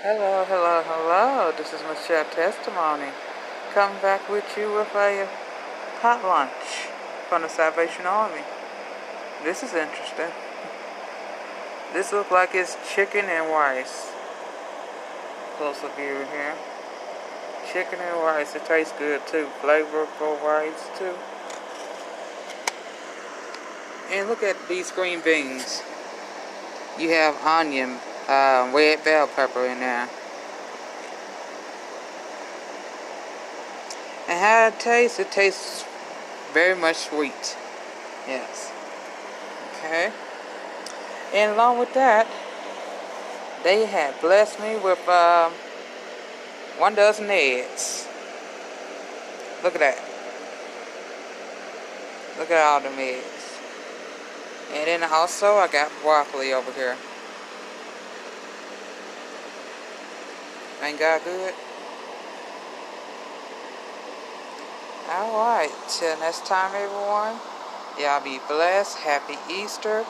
Hello, hello, hello. This is Michelle Testimony. Coming back with you with a hot lunch from the Salvation Army. This is interesting. This looks like it's chicken and rice. Closer view here. Chicken and rice. It tastes good too. Flavorful rice too. And look at these green beans. You have onion, red bell pepper in there. And how it tastes very much sweet. Yes. Okay. And along with that, they had blessed me with 1 dozen eggs. Look at that. Look at all them eggs. And then also I got broccoli over here. Ain't God good? Alright, till next time everyone. Y'all be blessed. Happy Easter.